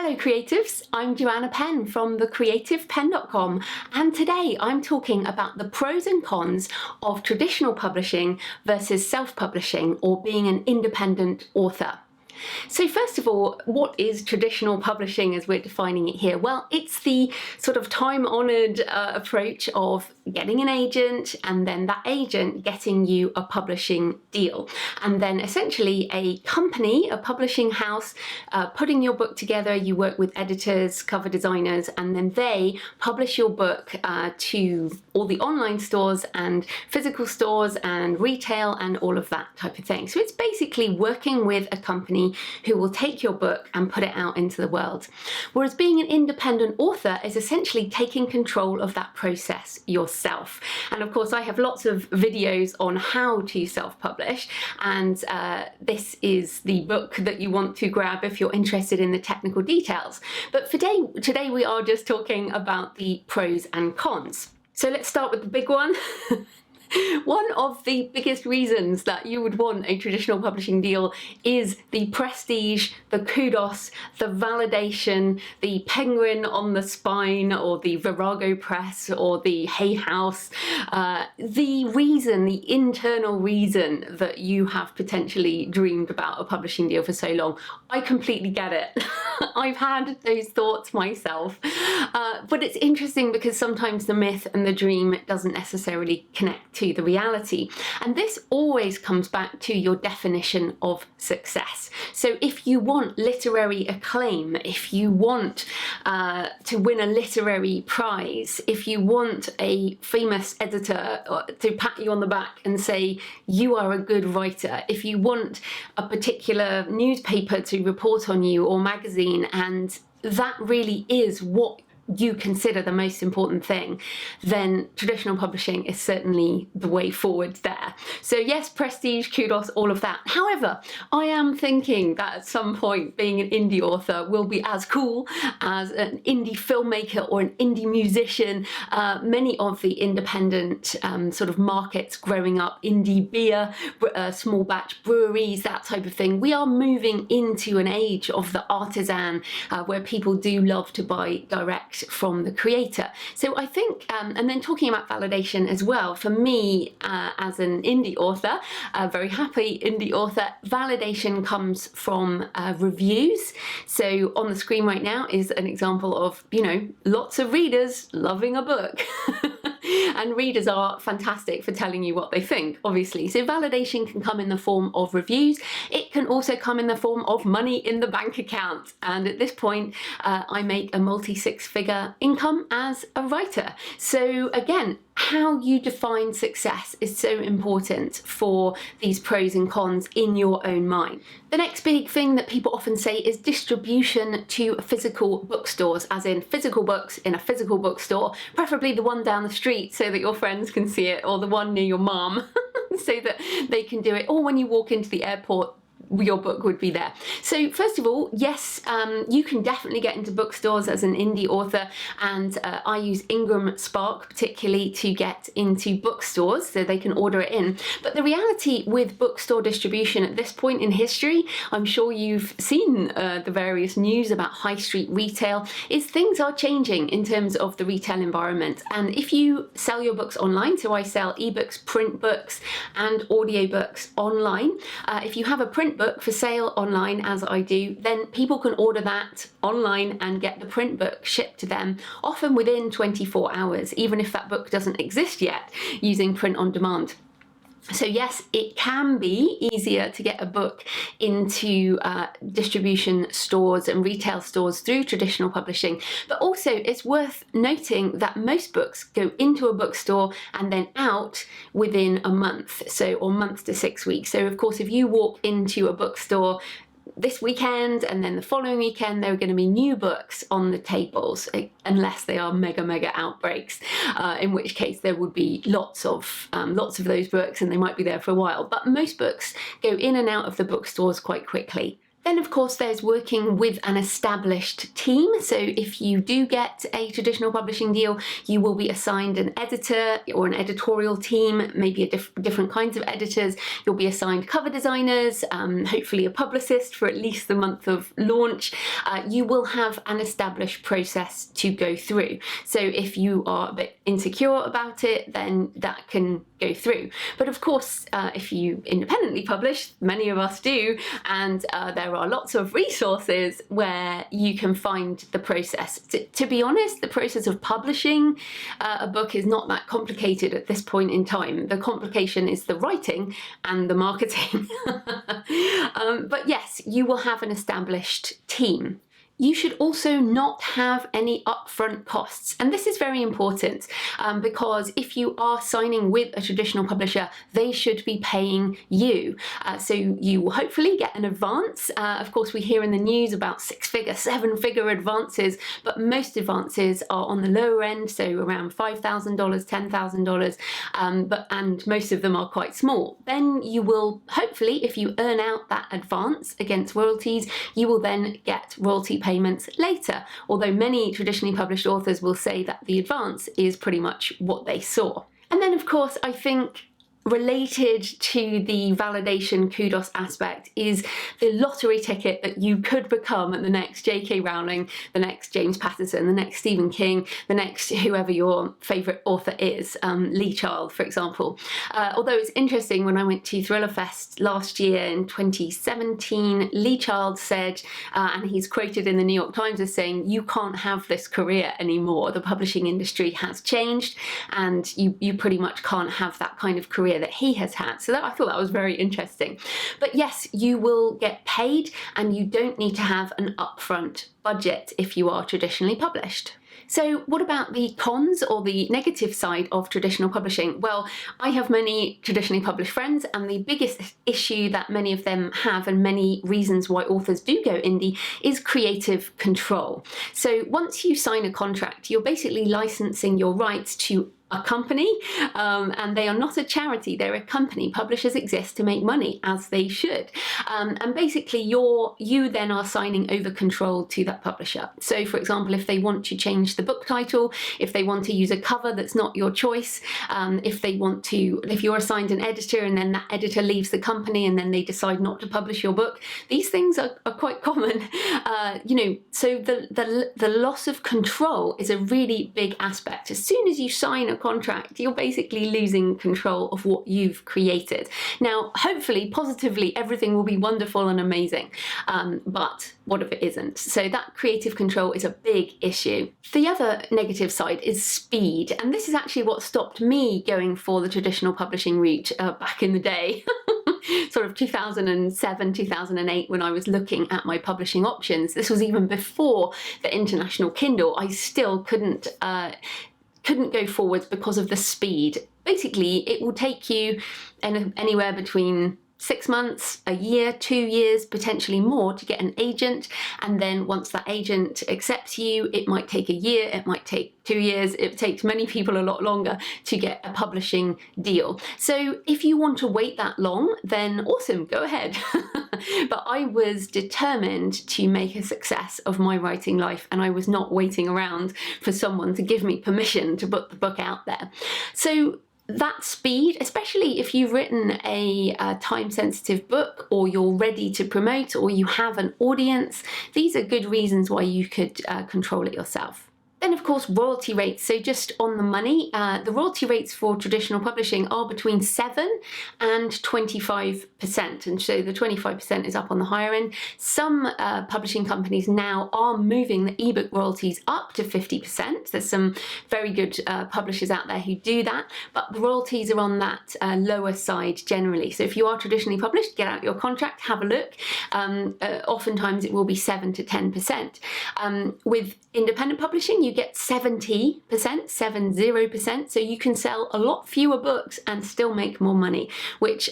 Hello creatives, I'm Joanna Penn from thecreativepenn.com, and today I'm talking about the pros and cons of traditional publishing versus self-publishing or being an independent author. So first of all, what is traditional publishing as we're defining it here? Well, it's the sort of time-honoured approach of getting an agent and then that agent getting you a publishing deal. And then essentially a company, a publishing house, putting your book together. You work with editors, cover designers, and then they publish your book to all the online stores and physical stores and retail and all of that type of thing. So it's basically working with a company who will take your book and put it out into the world. Whereas being an independent author is essentially taking control of that process yourself. And of course, I have lots of videos on how to self-publish, and this is the book that you want to grab if you're interested in the technical details. But for today we are just talking about the pros and cons. So let's start with the big one. One of the biggest reasons that you would want a traditional publishing deal is the prestige, the kudos, the validation, the penguin on the spine, or the Virago press, or the Hay House. The reason, the internal reason that you have potentially dreamed about a publishing deal for so long. I completely get it. I've had those thoughts myself. But it's interesting because sometimes the myth and the dream doesn't necessarily connect to the reality. And this always comes back to your definition of success. So if you want literary acclaim, if you want to win a literary prize, if you want a famous editor to pat you on the back and say you are a good writer, if you want a particular newspaper to report on you or magazine, and that really is what you consider the most important thing, then traditional publishing is certainly the way forward there. So yes, prestige, kudos, all of that. However, I am thinking that at some point being an indie author will be as cool as an indie filmmaker or an indie musician. Many of the independent sort of markets growing up, indie beer, small batch breweries, that type of thing. We are moving into an age of the artisan where people do love to buy direct from the creator. So I think, and then talking about validation as well, for me as an indie author, a very happy indie author, validation comes from reviews. So on the screen right now is an example of, you know, lots of readers loving a book. And readers are fantastic for telling you what they think, obviously. So validation can come in the form of reviews. It can also come in the form of money in the bank account. And at this point, I make a multi-six-figure income as a writer. So again, how you define success is so important for these pros and cons in your own mind. The next big thing that people often say is distribution to physical bookstores, as in physical books in a physical bookstore, preferably the one down the street so that your friends can see it, or the one near your mum so that they can do it, or when you walk into the airport, your book would be there. So first of all, yes, you can definitely get into bookstores as an indie author, and I use Ingram Spark particularly to get into bookstores so they can order it in. But the reality with bookstore distribution at this point in history, I'm sure you've seen the various news about high street retail, is things are changing in terms of the retail environment. And if you sell your books online, so I sell ebooks, print books and audiobooks online, if you have a print book for sale online, as I do, then people can order that online and get the print book shipped to them, often within 24 hours, even if that book doesn't exist yet, using print on demand. So yes, it can be easier to get a book into distribution stores and retail stores through traditional publishing, but also it's worth noting that most books go into a bookstore and then out within a month, so or month to 6 weeks. So of course, if you walk into a bookstore this weekend and then the following weekend, there are going to be new books on the tables, unless they are mega outbreaks, in which case there would be lots of those books and they might be there for a while. But most books go in and out of the bookstores quite quickly. Then, of course, there's working with an established team. So if you do get a traditional publishing deal, you will be assigned an editor or an editorial team, maybe different kinds of editors. You'll be assigned cover designers, hopefully a publicist for at least the month of launch. You will have an established process to go through. So if you are a bit insecure about it, then that can go through. But of course, if you independently publish, many of us do, and there are lots of resources where you can find the process. To be honest, the process of publishing a book is not that complicated at this point in time. The complication is the writing and the marketing. But yes, you will have an established team. You should also not have any upfront costs. And this is very important because if you are signing with a traditional publisher, they should be paying you. So you will hopefully get an advance. Of course, we hear in the news about 6-figure, 7-figure advances, but most advances are on the lower end, so around $5,000, $10,000, and most of them are quite small. Then you will hopefully, if you earn out that advance against royalties, you will then get royalty payments later, although many traditionally published authors will say that the advance is pretty much what they saw. And then, of course, I think related to the validation kudos aspect is the lottery ticket that you could become at the next J.K. Rowling, the next James Patterson, the next Stephen King, the next whoever your favourite author is, Lee Child, for example. Although it's interesting, when I went to Thriller Fest last year in 2017, Lee Child said, and he's quoted in the New York Times as saying, "You can't have this career anymore. The publishing industry has changed, and you pretty much can't have that kind of career that he has had." So I thought that was very interesting. But yes, you will get paid, and you don't need to have an upfront budget if you are traditionally published. So what about the cons or the negative side of traditional publishing? Well, I have many traditionally published friends, and the biggest issue that many of them have, and many reasons why authors do go indie, is creative control. So once you sign a contract, you're basically licensing your rights to a company, and they are not a charity, they're a company. Publishers exist to make money, as they should, and basically you then are signing over control to that publisher. So for example, if they want to change the book title, if they want to use a cover that's not your choice, if you're assigned an editor and then that editor leaves the company and then they decide not to publish your book, these things are quite common. So the loss of control is a really big aspect. As soon as you sign a contract, you're basically losing control of what you've created. Now, hopefully, positively, everything will be wonderful and amazing, but what if it isn't? So that creative control is a big issue. The other negative side is speed, and this is actually what stopped me going for the traditional publishing route back in the day. Sort of 2007, 2008, when I was looking at my publishing options. This was even before the international Kindle. I still couldn't go forwards because of the speed. Basically, it will take you anywhere between 6 months, a year, 2 years, potentially more to get an agent. And then once that agent accepts you, it might take a year, it might take 2 years, it takes many people a lot longer to get a publishing deal. So if you want to wait that long, then awesome, go ahead. But I was determined to make a success of my writing life, and I was not waiting around for someone to give me permission to put the book out there. So that speed, especially if you've written a time-sensitive book, or you're ready to promote, or you have an audience, these are good reasons why you could control it yourself. Then, of course, royalty rates. So just on the money, the royalty rates for traditional publishing are between 7 and 25%. And so the 25% is up on the higher end. Some publishing companies now are moving the ebook royalties up to 50%. There's some very good publishers out there who do that, but the royalties are on that lower side generally. So if you are traditionally published, get out your contract, have a look. Oftentimes it will be 7 to 10%. With independent publishing, you get 70%, 70%, so you can sell a lot fewer books and still make more money, which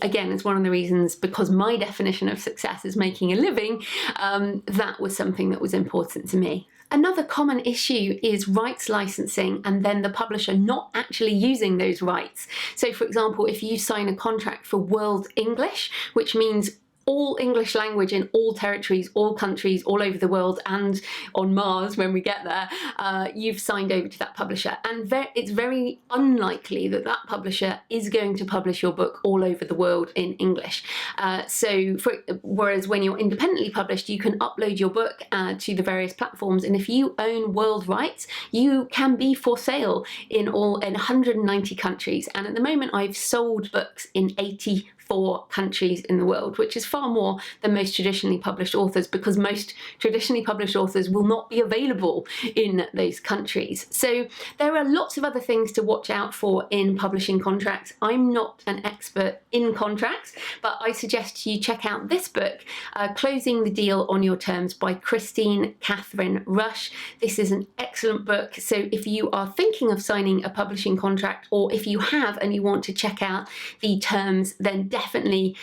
again is one of the reasons, because my definition of success is making a living, that was something that was important to me. Another common issue is rights licensing and then the publisher not actually using those rights. So for example, if you sign a contract for World English, which means all English language in all territories, all countries, all over the world, and on Mars when we get there, you've signed over to that publisher. And it's very unlikely that that publisher is going to publish your book all over the world in English. Whereas when you're independently published, you can upload your book to the various platforms, and if you own world rights, you can be for sale in 190 countries. And at the moment, I've sold books in 84 countries in the world, which is far more than most traditionally published authors, because most traditionally published authors will not be available in those countries. So there are lots of other things to watch out for in publishing contracts. I'm not an expert in contracts, but I suggest you check out this book, Closing the Deal on Your Terms by Christine Catherine Rush. This is an excellent book. So if you are thinking of signing a publishing contract, or if you have and you want to check out the terms, then definitely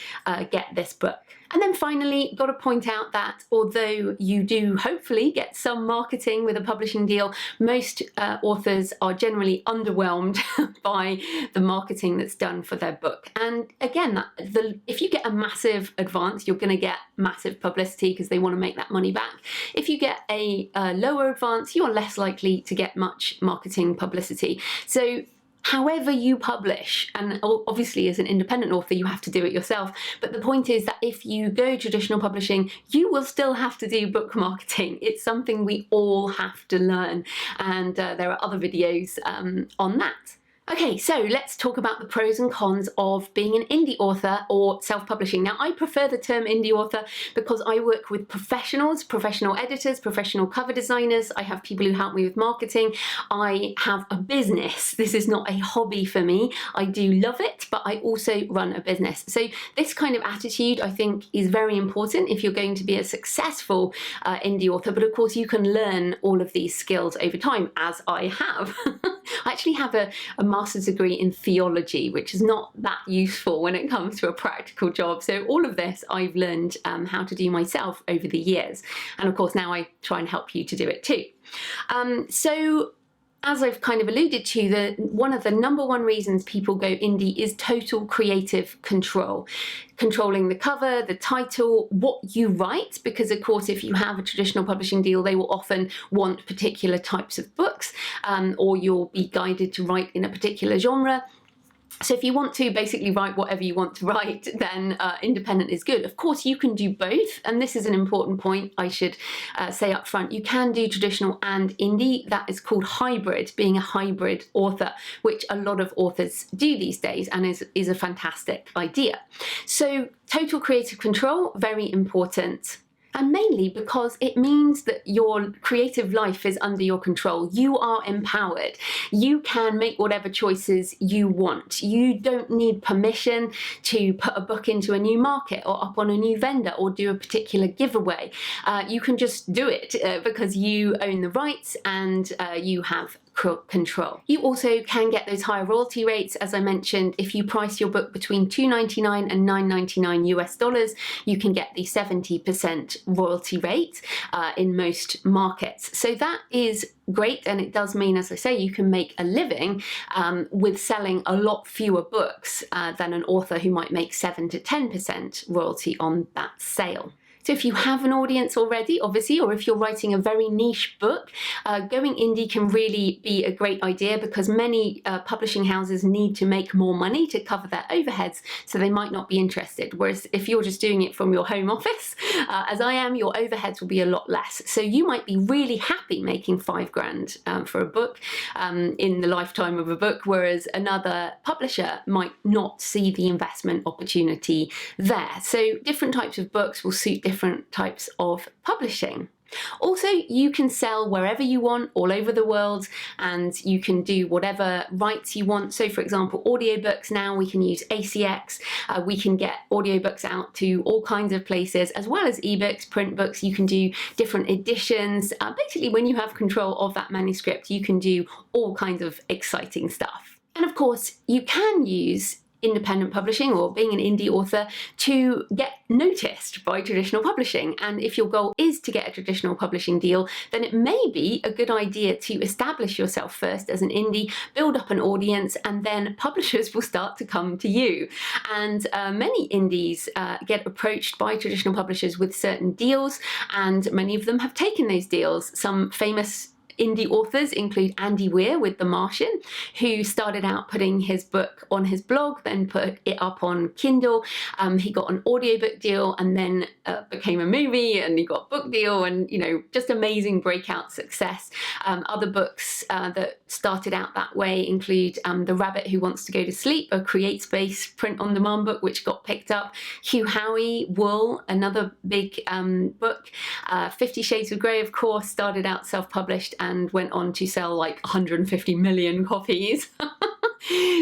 get this book. And then finally, got to point out that although you do hopefully get some marketing with a publishing deal, most authors are generally underwhelmed by the marketing that's done for their book. And again, if you get a massive advance, you're going to get massive publicity because they want to make that money back. If you get a lower advance, you're less likely to get much marketing publicity. So however you publish, and obviously as an independent author you have to do it yourself, but the point is that if you go traditional publishing, you will still have to do book marketing. It's something we all have to learn, and there are other videos on that. Okay, so let's talk about the pros and cons of being an indie author or self-publishing. Now, I prefer the term indie author because I work with professionals, professional editors, professional cover designers. I have people who help me with marketing. I have a business. This is not a hobby for me. I do love it, but I also run a business. So this kind of attitude, I think, is very important if you're going to be a successful indie author. But of course, you can learn all of these skills over time, as I have. I actually have a master's degree in theology, which is not that useful when it comes to a practical job. So all of this I've learned how to do myself over the years. And of course, now I try and help you to do it too. So as I've kind of alluded to, one of the number one reasons people go indie is total creative control. Controlling the cover, the title, what you write, because of course if you have a traditional publishing deal, they will often want particular types of books, or you'll be guided to write in a particular genre. So if you want to basically write whatever you want to write, then independent is good. Of course, you can do both, and this is an important point I should say up front. You can do traditional and indie. That is called hybrid, being a hybrid author, which a lot of authors do these days, and is a fantastic idea. So total creative control, very important. And mainly because it means that your creative life is under your control. You are empowered. You can make whatever choices you want. You don't need permission to put a book into a new market or up on a new vendor or do a particular giveaway. You can just do it because you own the rights and you have control. You also can get those higher royalty rates, as I mentioned. If you price your book between $2.99 and $9.99 US, you can get the 70% royalty rate in most markets. So that is great, and it does mean, as I say, you can make a living with selling a lot fewer books than an author who might make 7 to 10% royalty on that sale. So if you have an audience already, obviously, or if you're writing a very niche book, going indie can really be a great idea because many publishing houses need to make more money to cover their overheads, so they might not be interested. Whereas if you're just doing it from your home office, as I am, your overheads will be a lot less. So you might be really happy making $5,000 for a book in the lifetime of a book, whereas another publisher might not see the investment opportunity there. So different types of books will suit different types of publishing. Also, you can sell wherever you want, all over the world, and you can do whatever rights you want. So for example, audiobooks now, we can use ACX, we can get audiobooks out to all kinds of places, as well as ebooks, print books. You can do different editions. Basically, when you have control of that manuscript, you can do all kinds of exciting stuff. And of course, you can use independent publishing or being an indie author to get noticed by traditional publishing. And if your goal is to get a traditional publishing deal, then it may be a good idea to establish yourself first as an indie, build up an audience, and then publishers will start to come to you. And many indies get approached by traditional publishers with certain deals, and many of them have taken those deals. Some famous indie authors include Andy Weir with The Martian, who started out putting his book on his blog, then put it up on Kindle. He got an audiobook deal and then became a movie, and he got a book deal, and just amazing breakout success. Other books that started out that way include The Rabbit Who Wants to Go to Sleep, a CreateSpace print-on-demand book which got picked up. Hugh Howey, Wool, another big book. 50 Shades of Grey, of course, started out self-published and went on to sell like 150 million copies.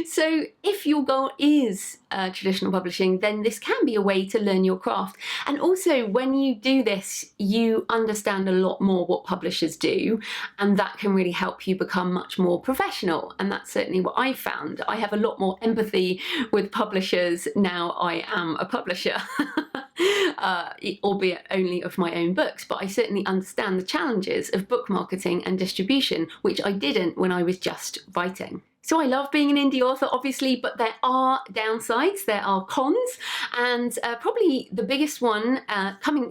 So if your goal is traditional publishing, then this can be a way to learn your craft. And also, when you do this, you understand a lot more what publishers do, and that can really help you become much more professional. And that's certainly what I found. I have a lot more empathy with publishers now I am a publisher. Albeit only of my own books, but I certainly understand the challenges of book marketing and distribution, which I didn't when I was just writing. So I love being an indie author, obviously, but there are downsides, there are cons, and probably the biggest one,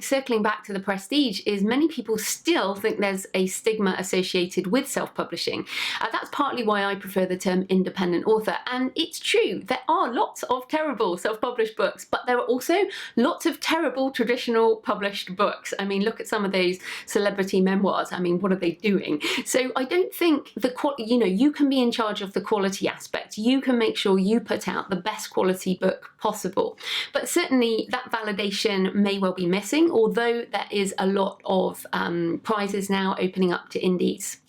circling back to the prestige, is many people still think there's a stigma associated with self-publishing. That's partly why I prefer the term independent author, and it's true, there are lots of terrible self-published books, but there are also lots of terrible traditional published books. I mean, look at some of those celebrity memoirs. I mean, what are they doing? So I don't think you can be in charge of the quality aspect. You can make sure you put out the best quality book possible. But certainly that validation may well be missing, although there is a lot of prizes now opening up to indies.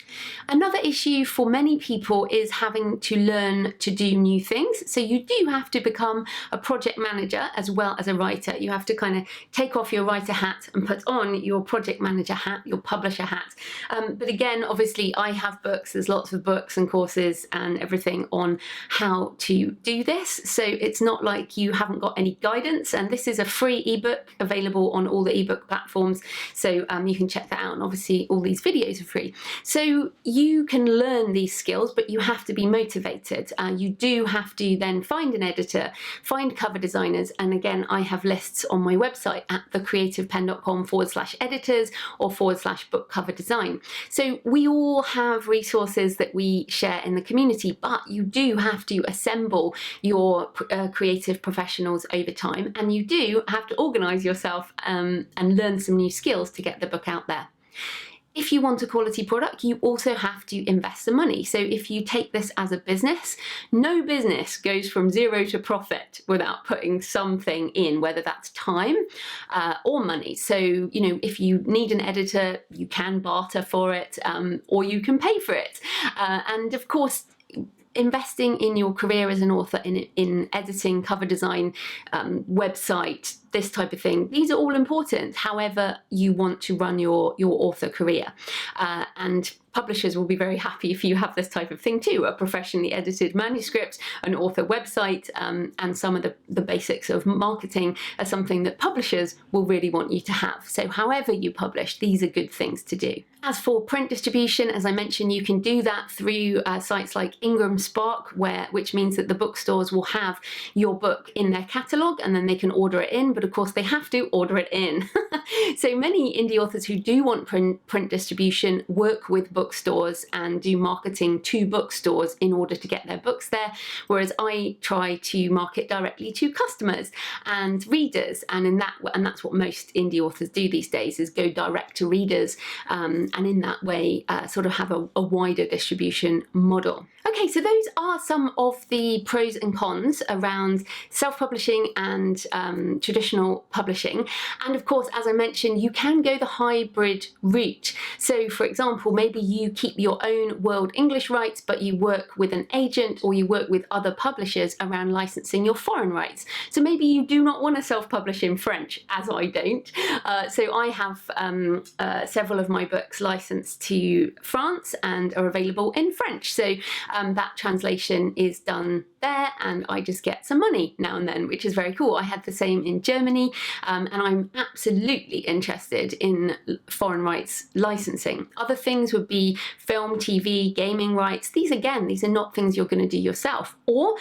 Another issue for many people is having to learn to do new things. So you do have to become a project manager as well as a writer. You have to kind of take off your writer hat and put on your project manager hat, your publisher hat. But again, obviously I have books, there's lots of books and courses and everything on how to do this. So it's not like you haven't got any guidance, and this is a free ebook available on all the ebook platforms. So you can check that out, and obviously all these videos are free. So you can learn these skills, but you have to be motivated. You do have to then find an editor, find cover designers, and again, I have lists on my website at thecreativepenn.com/editors or /book cover design. So we all have resources that we share in the community, but you do have to assemble your creative professionals over time, and you do have to organize yourself and learn some new skills to get the book out there. If you want a quality product, you also have to invest some money. So if you take this as a business, no business goes from zero to profit without putting something in, whether that's time or money. So, if you need an editor, you can barter for it, or you can pay for it. And of course, investing in your career as an author, in editing, cover design, website, this type of thing, these are all important, however you want to run your author career. And publishers will be very happy if you have this type of thing too, a professionally edited manuscript, an author website, and some of the basics of marketing are something that publishers will really want you to have. So however you publish, these are good things to do. As for print distribution, as I mentioned, you can do that through sites like Ingram Spark, which means that the bookstores will have your book in their catalogue and then they can order it in, but of course they have to order it in. So many indie authors who do want print distribution work with bookstores and do marketing to bookstores in order to get their books there, whereas I try to market directly to customers and readers, and that's what most indie authors do these days, is go direct to readers, and in that way sort of have a wider distribution model. Okay, so those are some of the pros and cons around self-publishing and traditional traditional publishing. And of course, as I mentioned, you can go the hybrid route. So for example, maybe you keep your own World English rights, but you work with an agent or you work with other publishers around licensing your foreign rights. So maybe you do not want to self-publish in French, as I don't. So I have several of my books licensed to France and are available in French. So that translation is done there, and I just get some money now and then, which is very cool. I had the same in Germany, and I'm absolutely interested in foreign rights licensing. Other things would be film, TV, gaming rights. These are not things you're going to do yourself. Or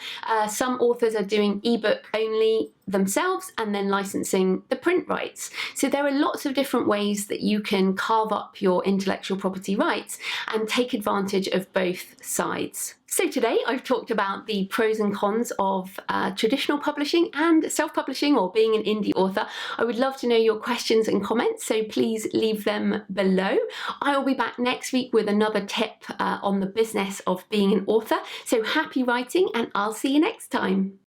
some authors are doing ebook only themselves and then licensing the print rights. So there are lots of different ways that you can carve up your intellectual property rights and take advantage of both sides. So today I've talked about the pros and cons of traditional publishing and self-publishing or being an indie author. I would love to know your questions and comments, so please leave them below. I will be back next week with another tip on the business of being an author. So happy writing, and I'll see you next time.